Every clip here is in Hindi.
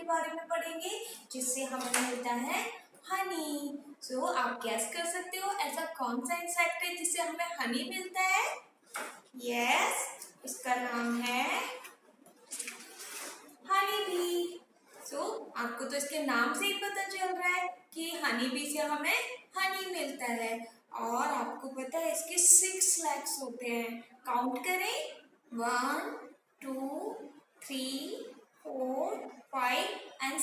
के बारे में पढ़ेंगे जिससे हमें मिलता है हनी। सो आप गैस कर सकते हो ऐसा कौन सा इंसेक्ट है जिससे हमें हनी मिलता है? यस, उसका नाम है हनी बी। सो आपको तो इसके नाम से ही पता चल रहा है कि हनी बी से हमें हनी मिलता है। और आपको पता है इसके 6 लेग्स होते हैं। काउंट करें, 1 2 3 4 5 एंड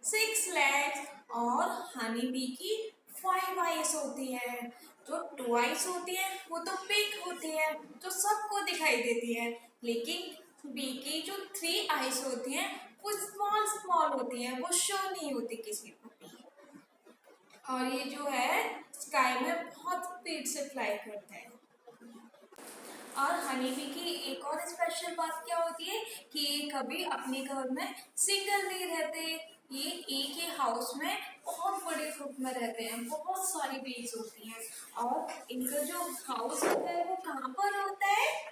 6 लेग्स। और हनी बी की 5 आइज होती है। जो 2 आइज होती है वो तो पिग होती है, जो सबको दिखाई देती है। लेकिन बी की जो 3 आइज होती हैं वो स्मॉल स्मॉल होती हैं, वो शो नहीं होती किसी को भी। और ये जो है स्काई में बहुत स्पीड से फ्लाई करता है। और हनी बी की एक और स्पेशल बात क्या होती है कि ये कभी अपने घर में सिंगल नहीं रहते। ये एक ही हाउस में बहुत बड़े ग्रुप में रहते हैं, बहुत सारी बीज होती हैं। और इनका जो हाउस होता है वो कहाँ पर होता है?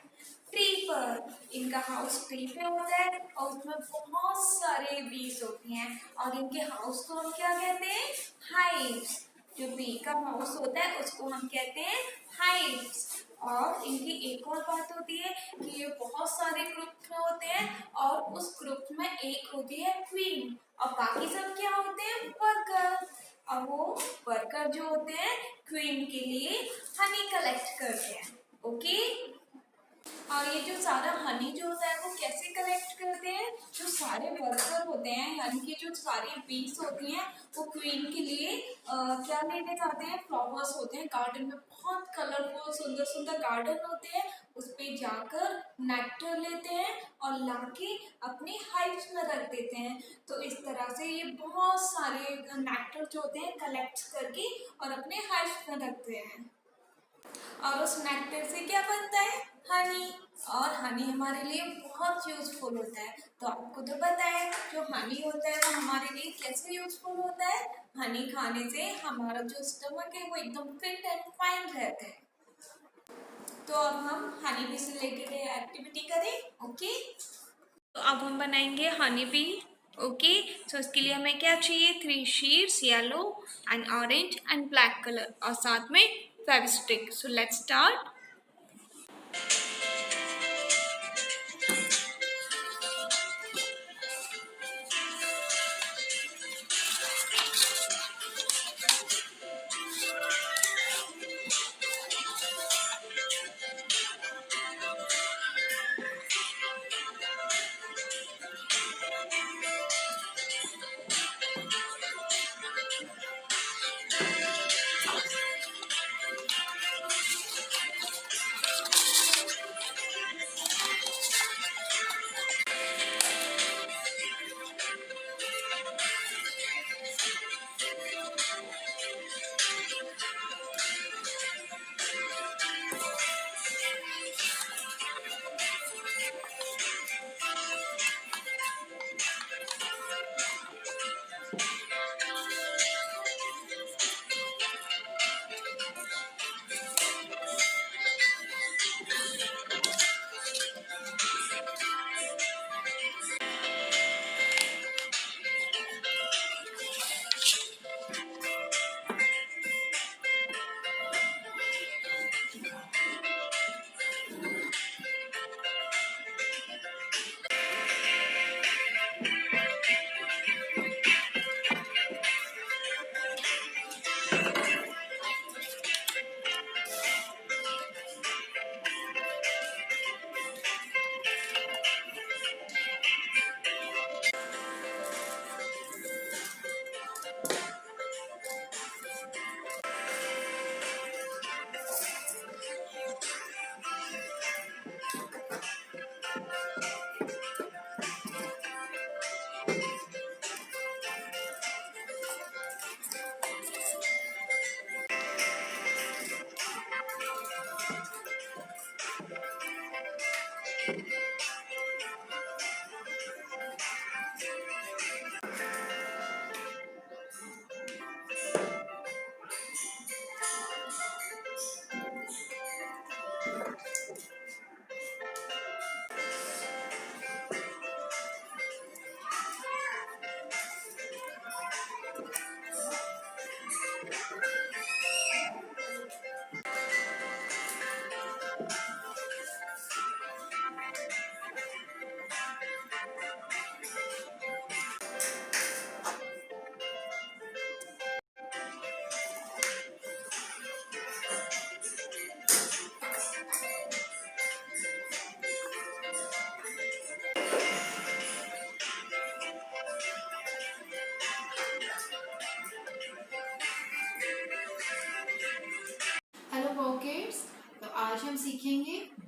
ट्री पर। इनका हाउस ट्री पे होता है और उसमें बहुत सारे बीज होती हैं। और इनके हाउस को हम क्या कहते हैं? हाइव्स। जो बी का हाउस होता है उसको हम कहते हैं हाइव्स। और इनकी एक और बात होती है कि ये बहुत सारे ग्रुप में होते हैं और उस ग्रुप में एक होती है क्वीन और बाकी सब क्या होते हैं? वर्कर। और वो वर्कर जो होते हैं क्वीन के लिए हनी कलेक्ट करते हैं। ओके। और ये जो सारा हनी जो होता है वो कैसे कलेक्ट करते हैं? जो सारे वर्कर होते हैं यानी कि जो सारी बीज होती हैं वो क्वीन के लिए क्या लेने जाते हैं? फ्लावर्स होते हैं गार्डन में, बहुत कलरफुल सुंदर सुंदर गार्डन होते हैं। उस पे जाकर नेक्टर लेते हैं और लाके अपने हाइव्स में रख देते हैं। तो इस तरह से ये बहुत सारे नेक्टर जो होते हैं कलेक्ट करके और अपने हाइव्स में रखते हैं। और उस नेक्टर से क्या बनता है? हनी। और हनी हमारे लिए बहुत यूजफुल होता है। तो आपको तो पता है जो हनी होता है वो हमारे लिए कैसे यूजफुल होता है? हनी खाने से हमारा जो स्टमक है वो एकदम फिट एंड फाइन रहता है। तो अब हम हनी बी से रिलेटेड एक्टिविटी करें। ओके, तो अब हम बनाएंगे हनी बी। ओके, तो इसके लिए हमें क्या चाहिए? 3 sheets, yellow and orange and black colour और साथ में Fevistick. So let's start.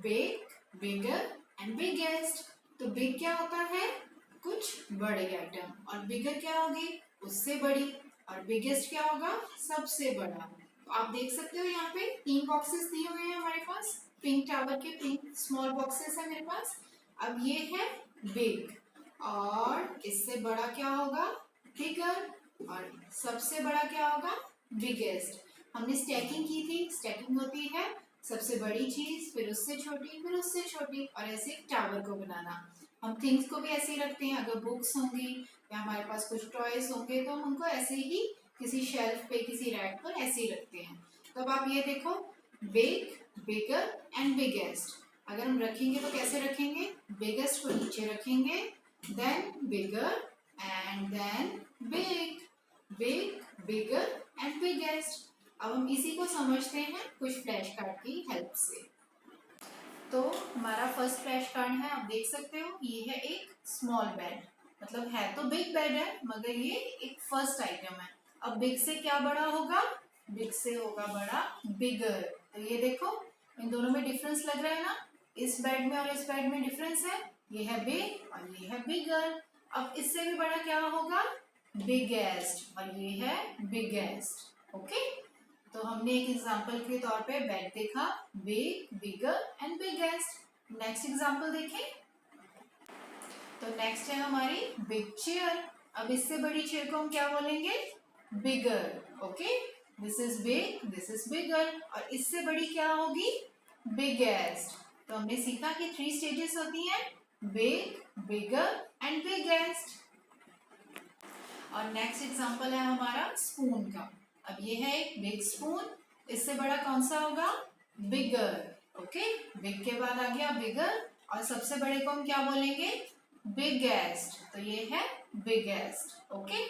Big, bigger and biggest. तो बिग क्या होता है, कुछ बड़े आइटम, और बिगर क्या होगी, उससे बड़ी, और बिगेस्ट क्या होगा, सबसे बड़ा। तो आप देख सकते हो यहाँ पे 3 बॉक्सेस दिए हुए हैं हमारे पास, पिंक टावर के 3 स्मॉल बॉक्सेस है मेरे पास। अब ये है बिग, और इससे बड़ा क्या होगा, बिगर, और सबसे बड़ा क्या होगा, बिगेस्ट। हमने स्टैकिंग की थी, स्टैकिंग होती है सबसे बड़ी चीज, फिर उससे छोटी, फिर उससे छोटी, और ऐसे एक टावर को बनाना। हम थिंग्स को भी ऐसे ही रखते हैं, अगर बुक्स होंगी या हमारे पास कुछ टॉयज होंगे तो हम उनको ऐसे ही किसी शेल्फ पे, किसी रैक पर ऐसे ही रखते हैं। तो अब आप ये देखो, बिग, बिगर एंड बिगेस्ट। अगर हम रखेंगे तो कैसे रखेंगे, बिगेस्ट को नीचे रखेंगे, then bigger and then big, big, bigger and biggest. अब हम इसी को समझते हैं कुछ फ्लैश कार्ड की हेल्प से। तो हमारा फर्स्ट फ्लैश कार्ड है, आप देख सकते हो, ये है एक स्मॉल बेड, मतलब है तो बिग बेड है मगर ये एक फर्स्ट आइटम है। अब बिग से क्या बड़ा होगा, बिग से होगा बड़ा बिगर। तो ये देखो, इन दोनों में डिफरेंस लग रहा है ना, इस बेड में और इस बेड में डिफरेंस है, ये है बिग और ये है बिगर। अब इससे भी बड़ा क्या होगा, बिगेस्ट, और ये है बिगेस्ट। ओके, तो हमने एक एग्जांपल के तौर पे बेड देखा, big, bigger and biggest. Next example देखें, तो नेक्स्ट है हमारी बिग चेयर। अब इससे बड़ी चेयर को हम क्या बोलेंगे, bigger. Okay, this is big, this is bigger, और इससे बड़ी क्या होगी, बिगेस्ट। तो हमने सीखा कि 3 स्टेजेस होती हैं, बिग, बिगर एंड बिगेस्ट। और नेक्स्ट एग्जांपल है हमारा स्पून का। अब ये है एक बिग स्पून, इससे बड़ा कौन सा होगा, बिगर। ओके, बिग के बाद आ गया बिगर, और सबसे बड़े को हम क्या बोलेंगे, बिगेस्ट। तो ये है बिगेस्ट। ओके,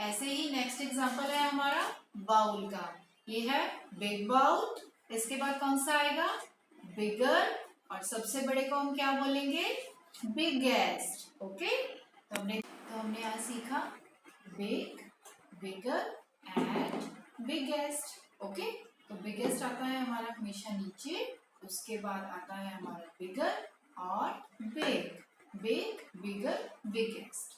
ऐसे ही नेक्स्ट एग्जांपल है हमारा बाउल का। ये है बिग बाउल, इसके बाद कौन सा आएगा, बिगर, और सबसे बड़े को हम क्या बोलेंगे, बिगेस्ट। ओके, तो हमने आज सीखा big, bigger and biggest. Okay, तो बिगेस्ट आता है हमारा हमेशा नीचे, उसके बाद आता है हमारा बिगर और बिग, बिग, बिगर, बिगेस्ट।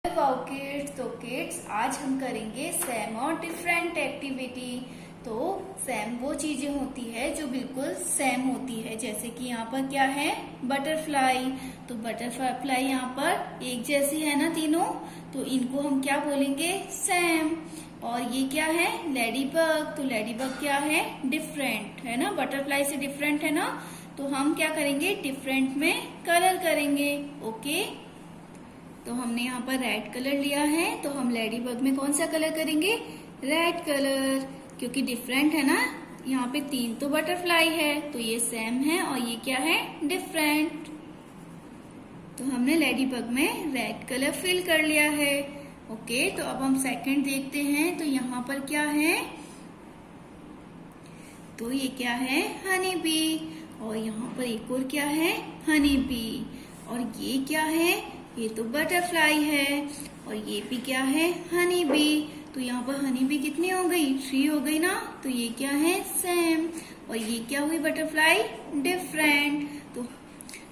वाओ किड्स, तो किड्स आज हम करेंगे सेम और डिफरेंट एक्टिविटी। तो सेम वो चीजें होती है जो बिल्कुल सेम होती है, जैसे कि यहाँ पर क्या है, बटरफ्लाई। तो बटरफ्लाई यहाँ पर एक जैसी है ना तीनों, तो इनको हम क्या बोलेंगे, सेम। और ये क्या है, लेडी बग। तो लेडी बग क्या है, डिफरेंट है ना, बटरफ्लाई से डिफरेंट है ना। तो हम क्या करेंगे, डिफरेंट में कलर करेंगे। ओके, तो हमने यहाँ पर रेड कलर लिया है, तो हम लेडी बग में कौन सा कलर करेंगे, रेड कलर, क्योंकि डिफरेंट है ना। यहाँ पे 3 तो बटरफ्लाई है, तो ये सेम है, और ये क्या है, डिफरेंट। तो हमने लेडी बग में रेड कलर फिल कर लिया है। ओके, तो अब हम सेकंड देखते हैं, तो यहाँ पर क्या है, तो ये क्या है, हनी बी, और यहाँ पर एक और क्या है, हनी बी, और ये क्या है, ये तो बटरफ्लाई है, और ये भी क्या है, हनी बी। तो यहाँ पर हनी बी कितनी हो गई, 3 हो गई ना। तो ये क्या है, सेम, और ये क्या हुई, बटरफ्लाई, डिफरेंट।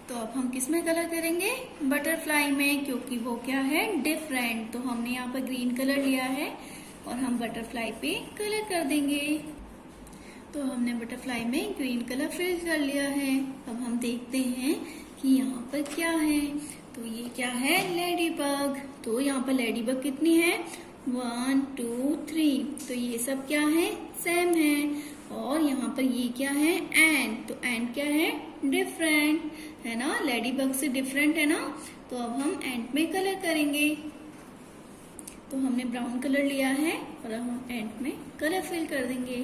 तो अब हम किस में कलर करेंगे, बटरफ्लाई में, क्योंकि वो क्या है, डिफरेंट। तो हमने यहाँ पर ग्रीन कलर लिया है, और हम बटरफ्लाई पे कलर कर देंगे। तो हमने बटरफ्लाई में ग्रीन कलर फिल कर लिया है। अब हम देखते हैं कि यहाँ पर क्या है, तो ये क्या है, लेडी बग। तो यहाँ पर लेडी बग कितनी है, 1 2 3। तो ये सब क्या है, सेम है। और यहाँ पर ये क्या है, एंड। तो एंड क्या है, डिफरेंट है ना, लेडी बग से डिफरेंट है ना। तो अब हम एंड में कलर करेंगे। तो हमने ब्राउन कलर लिया है, और अब हम एंड में कलर फिल कर देंगे।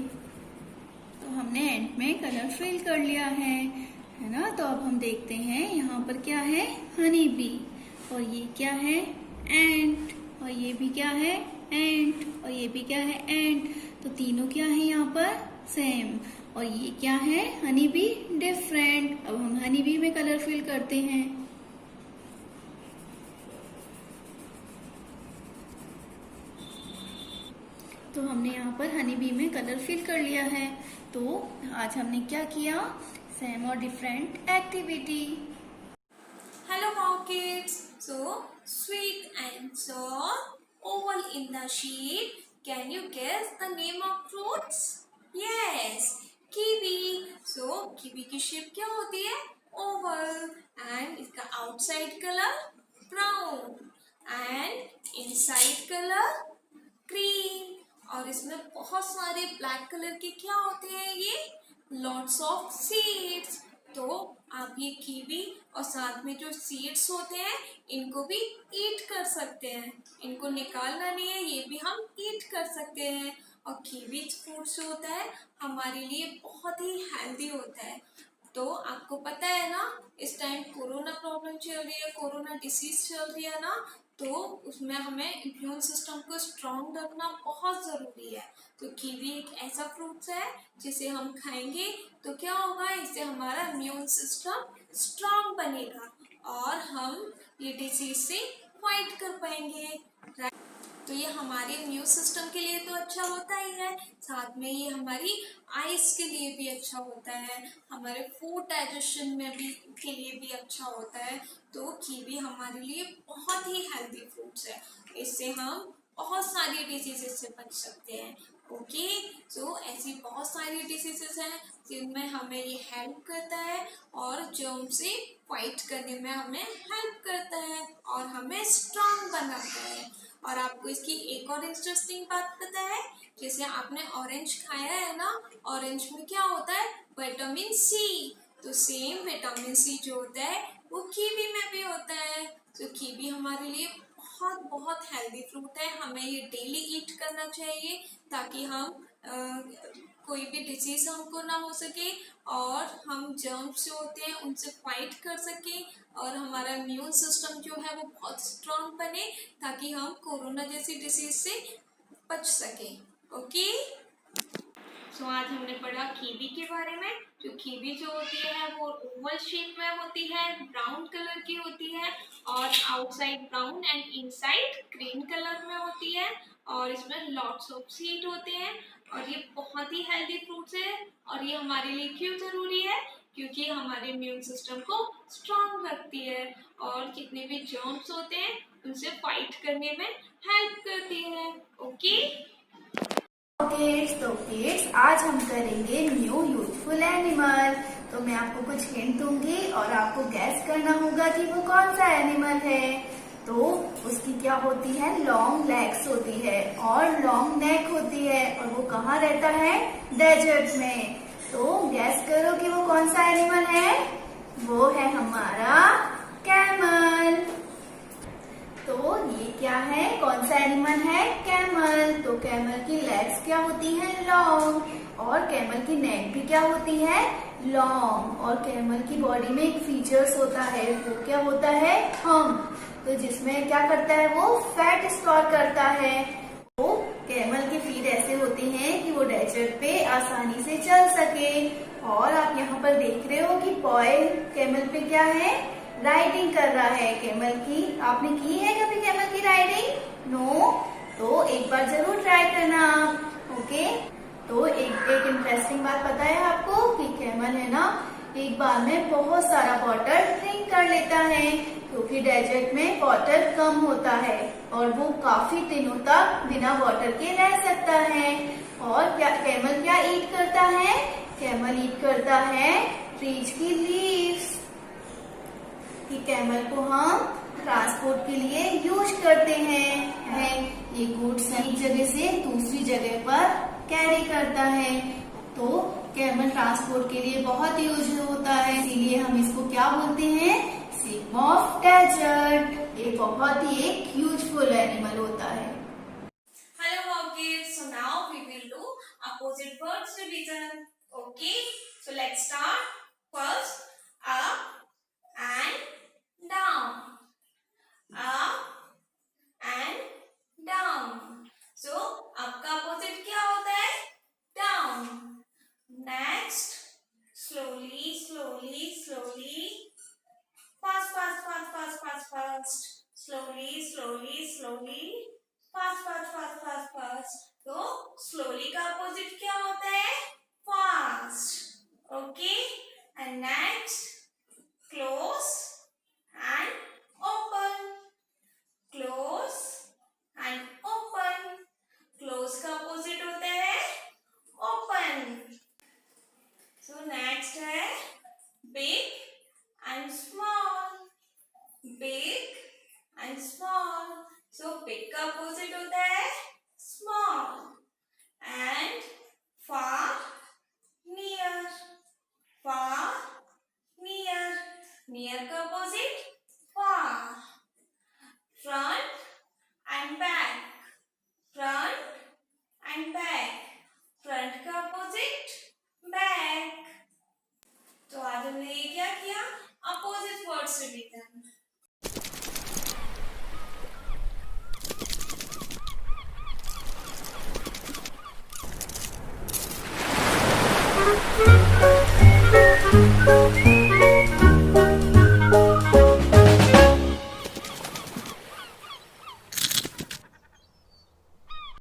तो हमने एंड में कलर फिल कर लिया है ना। तो अब हम देखते हैं यहाँ पर क्या है, हनी बी, और ये क्या है, एंट, और ये भी क्या है, एंट, और ये भी क्या है, एंट। तो तीनों क्या है यहाँ पर, सेम, और ये क्या है, हनी बी, डिफरेंट। अब हम हनी बी में कलर फिल करते हैं। तो हमने यहाँ पर हनी बी में कलर फिल कर लिया है। तो आज हमने क्या किया, same or different activity. Hello, wow kids. So sweet and sour, oval in the shape. Can you guess the name of fruits? Yes, kiwi. So kiwi की शेप क्या होती है? Oval. And इसका outside color brown and inside color green. और इसमें बहुत सारे ब्लैक कलर के क्या होते हैं? ये लॉट्स ऑफ सीड्स। तो आप ये कीवी और साथ में जो सीड्स होते हैं इनको भी ईट कर सकते हैं, इनको निकालना नहीं है, ये भी हम ईट कर सकते हैं। और कीवी फ्रूट जो होता है हमारे लिए बहुत ही हेल्दी होता है। तो आपको पता है ना, इस टाइम कोरोना प्रॉब्लम चल रही है, कोरोना डिसीज चल रही है ना, तो उसमें हमें इम्यून सिस्टम को स्ट्रांग रखना बहुत ज़रूरी है। तो कीवी एक ऐसा फ्रूट्स है जिसे हम खाएंगे तो क्या होगा, इससे हमारा इम्यून सिस्टम स्ट्रांग बनेगा और हम ये डिसीज से फाइट कर पाएंगे। तो ये हमारे इम्यून सिस्टम के लिए तो अच्छा होता ही है, साथ में ये हमारी आइज के लिए भी अच्छा होता है, हमारे फूड डाइजेशन में भी के लिए भी अच्छा होता है। तो कीवी हमारे लिए बहुत ही हेल्दी फ्रूट्स है, इससे हम बहुत सारी डिजीजेस से बच सकते हैं। ओके, सो ऐसी बहुत सारी डिजीजेस हैं जिनमें हमें ये हेल्प करता है और जर्म से फाइट करने में हमें हेल्प करता है और हमें स्ट्रांग बनाता है। और आपको इसकी एक और इंटरेस्टिंग बात पता है, जैसे आपने ऑरेंज खाया है ना, ऑरेंज में क्या होता है? Vitamin C. तो सेम विटामिन सी जो होता है वो कीवी में भी होता है। तो कीवी हमारे लिए बहुत बहुत हेल्दी फ्रूट है, हमें ये डेली ईट करना चाहिए ताकि हम कोई भी डिजीज हमको ना हो सके और हम जर्म्स जो होते हैं उनसे फाइट कर सके और हमारा इम्यून सिस्टम जो है वो बहुत स्ट्रांग बने ताकि हम कोरोना जैसी डिसीज से बच सकें। ओके, सो आज हमने पढ़ा कीवी के बारे में। जो कीवी जो होती है वो ओवल शेप में होती है, ब्राउन कलर की होती है और outside brown and inside green colour में होती है और इसमें लॉट्स ऑफ सीड होते हैं और ये बहुत ही हेल्दी फ्रूट्स है। और ये हमारे लिए क्यों ज़रूरी है? क्योंकि हमारे इम्यून सिस्टम को स्ट्रांग रखती है और जितने भी जर्म्स होते हैं उनसे फाइट करने में हेल्प करती है। ओके, तो किड्स आज हम करेंगे न्यू यूजफुल एनिमल। तो मैं आपको कुछ हिंट दूंगी और आपको गैस करना होगा कि वो कौन सा एनिमल है। तो उसकी क्या होती है? लॉन्ग लेग्स होती है और लॉन्ग नेक होती है और वो कहाँ रहता है? डेजर्ट में। तो गैस करो कि वो कौन सा एनिमल है। वो है हमारा कैमल। तो ये क्या है? कौन सा एनिमल है? कैमल। तो कैमल की लेग्स क्या होती है? लॉन्ग। और कैमल की नेक भी क्या होती है? लॉन्ग। और कैमल की बॉडी में एक फीचर्स होता है, वो क्या होता है? हम्प। तो जिसमें क्या करता है? वो फैट स्टोर करता है। तो कैमल की फीट ऐसे होती हैं कि वो डेजर्ट पे आसानी से चल सके। और आप यहाँ पर देख रहे हो कि बॉय कैमल पे क्या है? राइडिंग कर रहा है कैमल की। आपने की है कभी कैमल की राइडिंग? नो। तो एक बार जरूर ट्राई करना आप। ओके, तो एक इंटरेस्टिंग बात पता है आपको कि कैमल है ना एक बार में बहुत सारा वाटर ड्रिंक कर लेता है क्योंकि डेजर्ट में वाटर कम होता है और वो काफी दिनों तक बिना वाटर के रह सकता है। और क्या कैमल क्या ईट करता है? कैमल ईट करता है ट्रीज की लीव्स। कि कैमल को हम ट्रांसपोर्ट के लिए यूज करते हैं। ये गुड्स एक जगह से दूसरी जगह पर कैरी करता है। तो कैमल ट्रांसपोर्ट के लिए बहुत यूज होता है, इसीलिए हम इसको क्या बोलते हैं? Sigma of desert. ये बहुत ही एक यूजफुल एनिमल होता है। hello wow kids. So now we will do opposite words revision. Okay, so let's start. First, up and down. Up and down. So up का opposite क्या होता है? Down. Next, slowly, slowly, slowly. Fast, fast, fast, fast, fast, fast. Slowly, slowly, slowly. Fast, fast, fast, fast, fast. तो slowly का opposite क्या होता है? Fast. Okay. And big and small, big and small. So big का opposite होता है small and far, near, far, near. Near का opposite far. Front and back, front and back. Front का opposite back. तो आज हमने ये क्या किया? अपोजिट वर्ड से भी